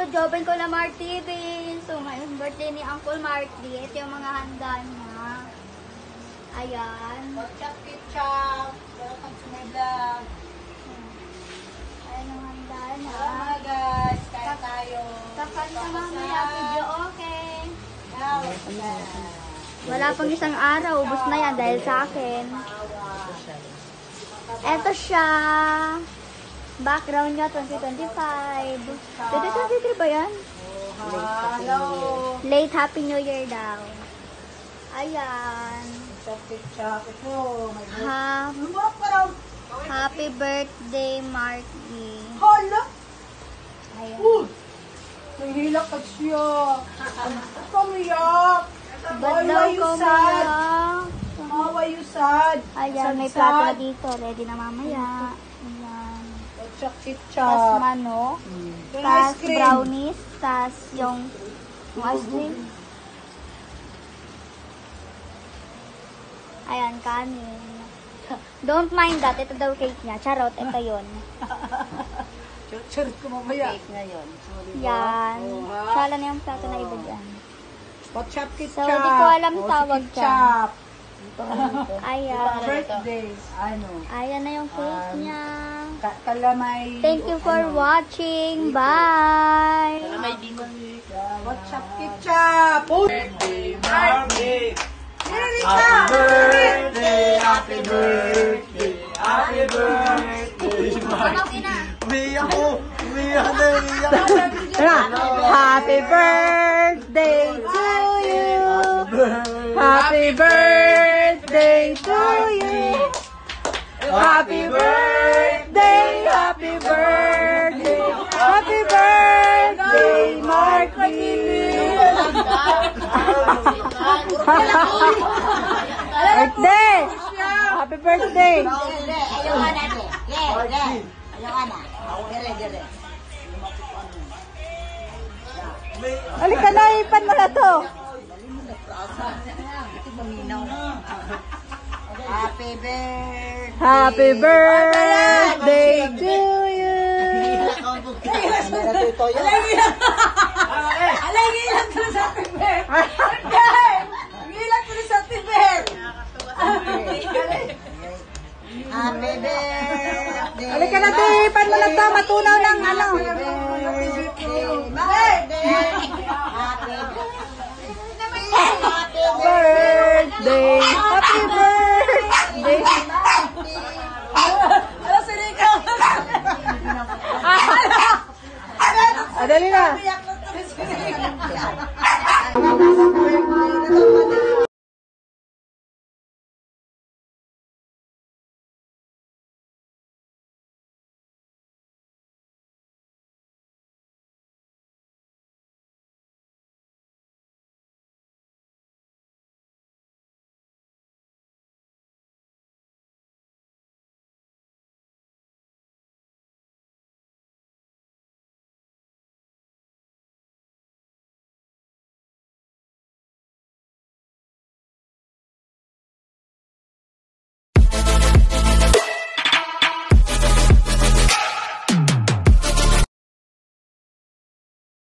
Joven ko na Marty TV. So, ngayon birthday ni Uncle Marty. Ito yung mga handa niya. Ayan. Ketchup. Welcome to my vlog. Ayan yung handa niya. Hello mga guys. Kaya tayo. Kapan na mamaya video, okay. Now, Wala pang isang araw. Ubus na yan dahil sa akin. Ito siya. Background niya 2025. 2023 ba yan? hello. Late Happy New Year daw. Ayan. Ketchup. Ito. My God. Ha Lumok pa raw. Happy birthday, Marky. Hala. Ayan. Nahihilak ka siya. Kamiyak. Ba't daw kumiyak? How are you sad? Ayan, may plato na dito. Ready na mamaya. Ayan. Ketchup. Tas manok. Yung Tas ice cream. brownies. Tas yung ice cream. Ayan, kanin. Don't mind that. Ito daw cake niya. Charot, ito yun. Charot ko mamaya. Yan. Oh, ha? Sala na yung plato na iba dyan. Ketchup. So, di ko alam tawag dyan. Ketchup. Ayan. Birthday. Ano? Ayan na yung cake niya. Kalamay. Thank you for watching. Bye! What's up, ketchup? Birthday, Marky! Rita! Happy birthday! Happy birthday, Marky! Umiyak ko! Umiyak na! Happy birthday to you! Happy birthday to you! Happy birthday! Happy birthday! Happy birthday, Marky! Birthday! Happy birthday! Halika na, ipan mo na to. Happy birthday! Happy birthday to you! Alay, ngilang ko sa tiber! Ngilang ko sa tiber! Happy birthday! Halika na, ipan mo na to. Matunaw ng ano. Birthday! Happy birthday! Ano sinika? Dali na.